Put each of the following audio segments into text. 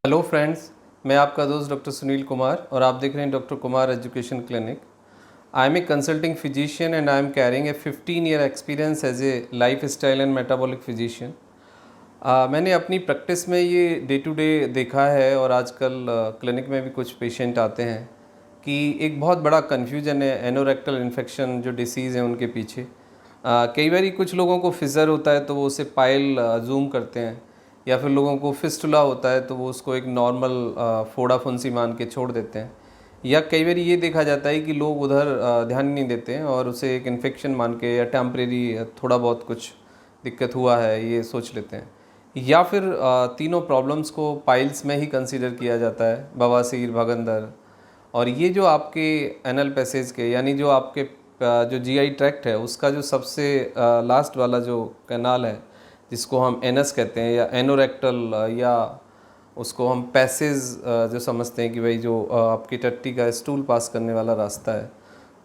Hello friends, मैं आपका दोस्त डॉक्टर सुनील कुमार और आप देख रहे हैं doctor Kumar education clinic. I am a consulting physician and I am carrying a 15 year experience as a lifestyle and metabolic physician. मैंने अपनी प्रैक्टिस में ये डे टू डे देखा है और आजकल क्लिनिक में भी कुछ पेशेंट आते हैं कि एक बहुत बड़ा कन्फ्यूजन है एनोरेक्टल इन्फेक्शन जो डिसीज़ है उनके पीछे। कई बार कुछ लोगों को फिज़र होता है तो वो उसे पाइल जूम करते हैं, या फिर लोगों को फिस्टुला होता है तो वो उसको एक नॉर्मल फोड़ा फुंसी मान के छोड़ देते हैं, या कई बार ये देखा जाता है कि लोग उधर ध्यान नहीं देते हैं और उसे एक इन्फेक्शन मान के या टेम्परेरी थोड़ा बहुत कुछ दिक्कत हुआ है ये सोच लेते हैं, या फिर तीनों प्रॉब्लम्स को पाइल्स में ही कंसीडर किया जाता है, बवासीर, भगंदर। और ये जो आपके एनल पैसेज के यानी जो आपके जो जीआई ट्रैक्ट है उसका जो सबसे लास्ट वाला जो कैनाल है जिसको हम एनस कहते हैं या एनोरेक्टल, या उसको हम पैसेज जो समझते हैं कि भाई जो आपकी टट्टी का स्टूल पास करने वाला रास्ता है,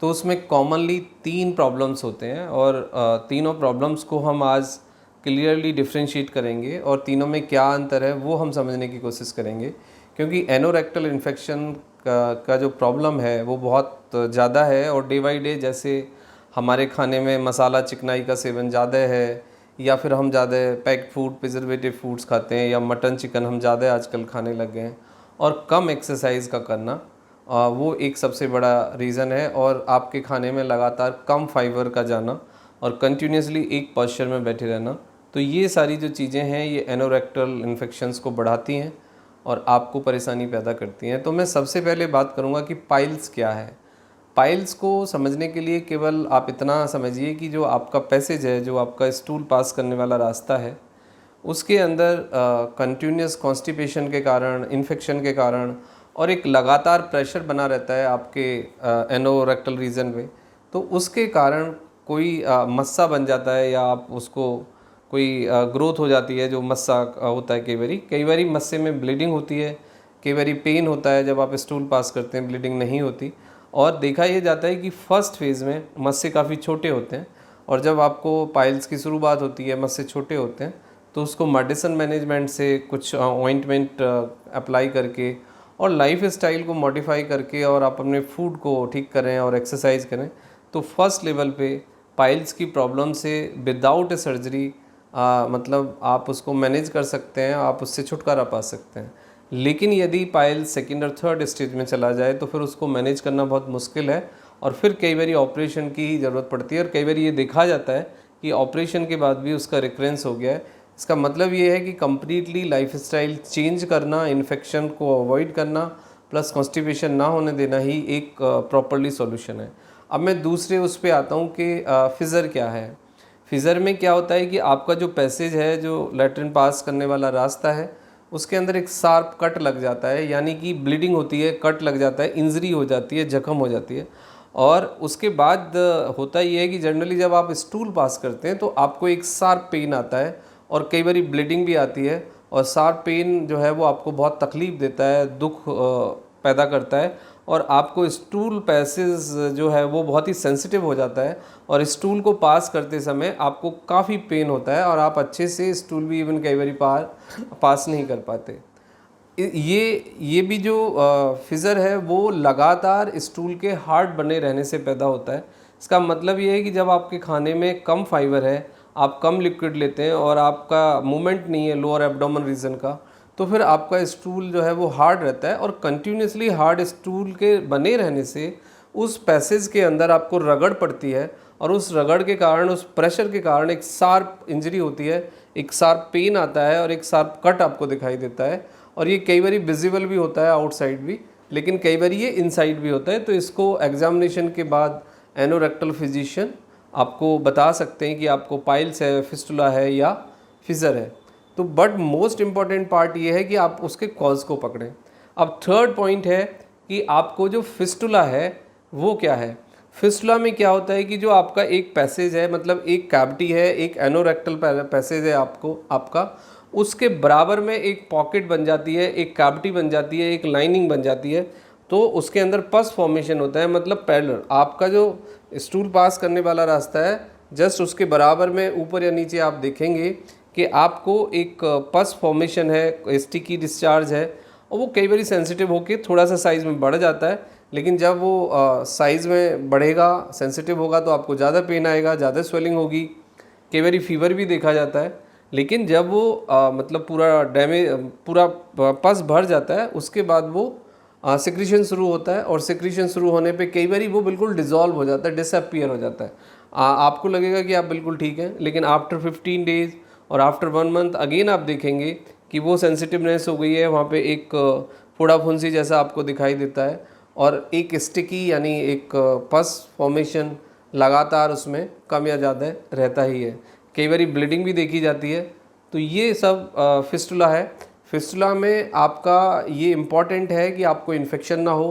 तो उसमें कॉमनली 3 प्रॉब्लम्स होते हैं और तीनों प्रॉब्लम्स को हम आज क्लियरली डिफ्रेंशिएट करेंगे और तीनों में क्या अंतर है वो हम समझने की कोशिश करेंगे। क्योंकि एनोरेक्टल इन्फेक्शन का जो प्रॉब्लम है वो बहुत ज़्यादा है और डे बाई डे जैसे हमारे खाने में मसाला चिकनाई का सेवन ज़्यादा है, या फिर हम ज़्यादा पैक्ड फूड, प्रिजर्वेटिव फूड्स खाते हैं, या मटन चिकन हम ज़्यादा आजकल खाने लग गए हैं, और कम एक्सरसाइज का करना वो एक सबसे बड़ा रीज़न है। और आपके खाने में लगातार कम फाइबर का जाना और कंटिन्यूसली एक पोस्चर में बैठे रहना, तो ये सारी जो चीज़ें हैं ये एनोरेक्टल इन्फेक्शंस को बढ़ाती हैं और आपको परेशानी पैदा करती हैं। तो मैं सबसे पहले बात करूँगा कि पाइल्स क्या है। पाइल्स को समझने के लिए केवल आप इतना समझिए कि जो आपका पैसेज है, जो आपका स्टूल पास करने वाला रास्ता है, उसके अंदर कंटिन्यूस कॉन्स्टिपेशन के कारण, इन्फेक्शन के कारण और एक लगातार प्रेशर बना रहता है आपके एनोरेक्टल रीजन पे, तो उसके कारण कोई मस्सा बन जाता है, या आप उसको कोई ग्रोथ हो जाती है जो मस्सा होता है। कई बारी मस्से में ब्लीडिंग होती है, कई बारी पेन होता है, जब आप स्टूल पास करते हैं ब्लीडिंग नहीं होती। और देखा ये जाता है कि फर्स्ट फेज़ में मस्से काफ़ी छोटे होते हैं, और जब आपको पाइल्स की शुरुआत होती है, मस्से छोटे होते हैं, तो उसको मेडिसिन मैनेजमेंट से कुछ ऑइंटमेंट अप्लाई करके और लाइफ स्टाइल को मॉडिफाई करके और आप अपने फूड को ठीक करें और एक्सरसाइज करें, तो फर्स्ट लेवल पे पाइल्स की प्रॉब्लम से विदाउट ए सर्जरी मतलब आप उसको मैनेज कर सकते हैं, आप उससे छुटकारा पा सकते हैं। लेकिन यदि पाइल सेकंड और थर्ड स्टेज में चला जाए तो फिर उसको मैनेज करना बहुत मुश्किल है, और फिर कई बार ऑपरेशन की ही ज़रूरत पड़ती है। और कई बार ये देखा जाता है कि ऑपरेशन के बाद भी उसका रिकरेंस हो गया है। इसका मतलब ये है कि कम्प्लीटली लाइफस्टाइल चेंज करना, इन्फेक्शन को अवॉइड करना, प्लस कॉन्स्टिपेशन ना होने देना ही एक प्रॉपरली सॉल्यूशन है। अब मैं दूसरे उस पर आता हूँ कि फिज़र क्या है। फिज़र में क्या होता है कि आपका जो पैसेज है, जो लैट्रिन पास करने वाला रास्ता है, उसके अंदर एक शार्प कट लग जाता है, यानी कि ब्लीडिंग होती है, कट लग जाता है, इंजरी हो जाती है, जख्म हो जाती है। और उसके बाद होता ये है कि जनरली जब आप स्टूल पास करते हैं तो आपको एक शार्प पेन आता है और कई बार ब्लीडिंग भी आती है, और शार्प पेन जो है वो आपको बहुत तकलीफ़ देता है, दुख पैदा करता है, और आपको स्टूल पैसेज जो है वो बहुत ही सेंसिटिव हो जाता है, और स्टूल को पास करते समय आपको काफ़ी पेन होता है और आप अच्छे से स्टूल भी इवन कई बार पास नहीं कर पाते। ये भी जो फिज़र है वो लगातार स्टूल के हार्ड बने रहने से पैदा होता है। इसका मतलब ये है कि जब आपके खाने में कम फाइबर है, आप कम लिक्विड लेते हैं और आपका मूवमेंट नहीं है लोअर एब्डोमेन रीजन का, तो फिर आपका स्टूल जो है वो हार्ड रहता है, और कंटिन्यूसली हार्ड स्टूल के बने रहने से उस पैसेज के अंदर आपको रगड़ पड़ती है, और उस रगड़ के कारण, उस प्रेशर के कारण एक शार्प इंजरी होती है, एक शार्प पेन आता है और एक शार्प कट आपको दिखाई देता है। और ये कई बार विजिबल भी होता है आउटसाइड भी, लेकिन कई बार ये इनसाइड भी होता है। तो इसको एग्जामिनेशन के बाद एनोरेक्टल फिजिशियन आपको बता सकते हैं कि आपको पाइल्स है, फिस्टुला है या फिज़र है। तो बट मोस्ट इम्पॉर्टेंट पार्ट ये है कि आप उसके कॉज को पकड़ें। अब थर्ड पॉइंट है कि आपको जो फिस्टुला है वो क्या है। फिस्टुला में क्या होता है कि जो आपका एक पैसेज है, मतलब एक कैविटी है, एक एनोरेक्टल पैसेज है आपका, उसके बराबर में एक पॉकेट बन जाती है, एक कैविटी बन जाती है, एक लाइनिंग बन जाती है, तो उसके अंदर पस फॉर्मेशन होता है। मतलब पैरेलल आपका जो स्टूल पास करने वाला रास्ता है, जस्ट उसके बराबर में ऊपर या नीचे आप देखेंगे कि आपको एक पस फॉर्मेशन है, स्टिकी डिस्चार्ज है, और वो कई बार सेंसिटिव होके थोड़ा सा साइज़ में बढ़ जाता है, लेकिन जब वो साइज़ में बढ़ेगा, सेंसिटिव होगा, तो आपको ज़्यादा पेन आएगा, ज़्यादा स्वेलिंग होगी, कई बार फीवर भी देखा जाता है। लेकिन जब वो मतलब पूरा पस भर जाता है, उसके बाद वो सिक्रीशन शुरू होता है, और सिक्रीशन शुरू होने पे कई बार वो बिल्कुल डिज़ोल्व हो जाता है, डिसअपियर हो जाता है। आपको लगेगा कि आप बिल्कुल ठीक हैं, लेकिन आफ्टर 15 डेज़ और आफ्टर 1 मंथ अगेन आप देखेंगे कि वो सेंसिटिवनेस हो गई है, वहाँ पे एक फोड़ा फुंसी जैसा आपको दिखाई देता है, और एक स्टिकी यानी एक पस फॉर्मेशन लगातार उसमें कम या ज़्यादा रहता ही है। कई बार ब्लीडिंग भी देखी जाती है। तो ये सब फिस्टुला है। फिस्टुला में आपका ये इम्पॉर्टेंट है कि आपको इन्फेक्शन ना हो,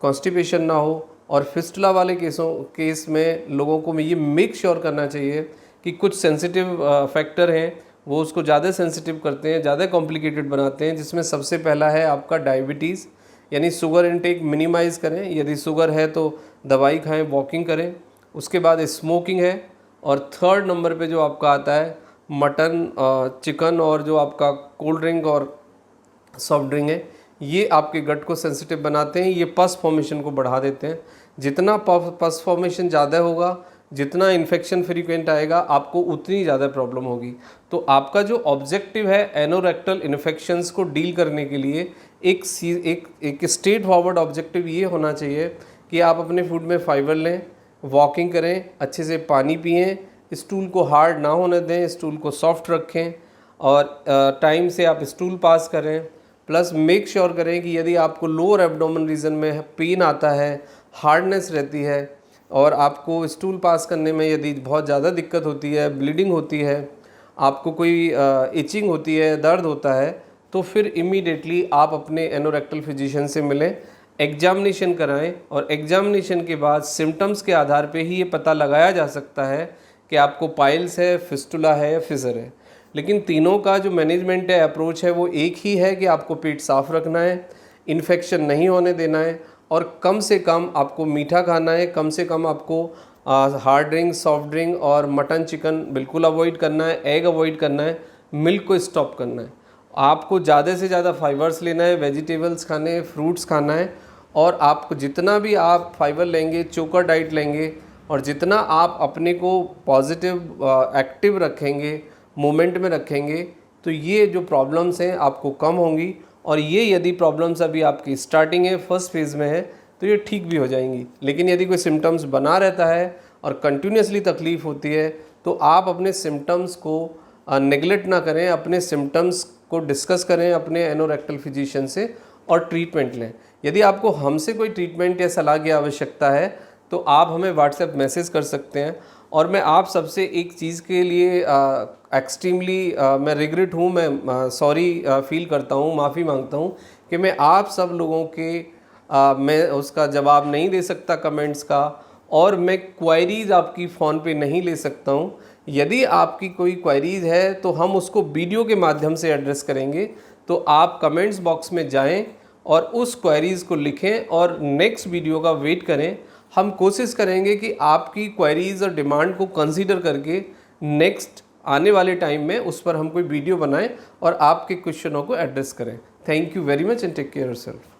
कॉन्स्टिपेशन ना हो, और फिस्टुला वाले केस में लोगों को ये मेक श्योर करना चाहिए कि कुछ सेंसिटिव फैक्टर हैं वो उसको ज़्यादा सेंसिटिव करते हैं, ज़्यादा कॉम्प्लिकेटेड बनाते हैं, जिसमें सबसे पहला है आपका डायबिटीज़, यानी शुगर इनटेक मिनिमाइज़ करें, यदि शुगर है तो दवाई खाएं, वॉकिंग करें। उसके बाद स्मोकिंग है, और थर्ड नंबर पे जो आपका आता है मटन, चिकन, और जो आपका कोल्ड ड्रिंक और सॉफ्ट ड्रिंक है, ये आपके गट को सेंसिटिव बनाते हैं, ये पस फॉर्मेशन को बढ़ा देते हैं। जितना पस फॉर्मेशन ज़्यादा होगा, जितना इन्फेक्शन फ्रीक्वेंट आएगा, आपको उतनी ज़्यादा प्रॉब्लम होगी। तो आपका जो ऑब्जेक्टिव है एनोरेक्टल इन्फेक्शंस को डील करने के लिए, एक स्ट्रेट फॉरवर्ड ऑब्जेक्टिव ये होना चाहिए कि आप अपने फूड में फाइबर लें, वॉकिंग करें, अच्छे से पानी पिएं, स्टूल को हार्ड ना होने दें, स्टूल को सॉफ्ट रखें, और टाइम से आप स्टूल पास करें। प्लस मेक श्योर करें कि यदि आपको लोअर एब्डोमेन रीजन में पेन आता है, हार्डनेस रहती है, और आपको स्टूल पास करने में यदि बहुत ज़्यादा दिक्कत होती है, ब्लीडिंग होती है, आपको कोई इचिंग होती है, दर्द होता है, तो फिर इमीडिएटली आप अपने एनोरेक्टल फिजिशियन से मिलें, एग्जामिनेशन कराएं, और एग्जामिनेशन के बाद सिम्टम्स के आधार पे ही ये पता लगाया जा सकता है कि आपको पाइल्स है, फिस्टुला है या फिशर है। लेकिन तीनों का जो मैनेजमेंट है, अप्रोच है, वो एक ही है कि आपको पेट साफ़ रखना है, इन्फेक्शन नहीं होने देना है, और कम से कम आपको मीठा खाना है, कम से कम आपको हार्ड ड्रिंक, सॉफ्ट ड्रिंक और मटन चिकन बिल्कुल अवॉइड करना है, एग अवॉइड करना है, मिल्क को स्टॉप करना है। आपको ज़्यादा से ज़्यादा फाइबर्स लेना है, वेजिटेबल्स खाने हैं, फ्रूट्स खाना है, और आपको जितना भी आप फाइबर लेंगे, चोकर डाइट लेंगे, और जितना आप अपने को पॉजिटिव एक्टिव रखेंगे, मोमेंट में रखेंगे, तो ये जो प्रॉब्लम्स हैं आपको कम होंगी। और ये यदि प्रॉब्लम्स अभी आपकी स्टार्टिंग है, फर्स्ट फेज़ में है, तो ये ठीक भी हो जाएंगी। लेकिन यदि कोई सिम्टम्स बना रहता है और कंटिन्यूसली तकलीफ़ होती है, तो आप अपने सिम्टम्स को नेगलेक्ट ना करें, अपने सिम्टम्स को डिस्कस करें अपने एनोरेक्टल फिजिशियन से, और ट्रीटमेंट लें। यदि आपको हमसे कोई ट्रीटमेंट या सलाह की आवश्यकता है, तो आप हमें व्हाट्सएप मैसेज कर सकते हैं। और मैं आप सबसे एक चीज़ के लिए एक्सट्रीमली मैं रिग्रेट हूँ, मैं सॉरी फील करता हूँ, माफ़ी मांगता हूँ कि मैं आप सब लोगों के मैं उसका जवाब नहीं दे सकता कमेंट्स का, और मैं क्वायरीज़ आपकी फ़ोन पे नहीं ले सकता हूँ। यदि आपकी कोई क्वायरीज़ है तो हम उसको वीडियो के माध्यम से एड्रेस करेंगे। तो आप कमेंट्स बॉक्स में जाएं और उस क्वायरीज़ को लिखें, और नेक्स्ट वीडियो का वेट करें। हम कोशिश करेंगे कि आपकी क्वायरीज़ और डिमांड को कंसीडर करके नेक्स्ट आने वाले टाइम में उस पर हम कोई वीडियो बनाएं और आपके क्वेश्चनों को एड्रेस करें। Thank you very much and take care yourself.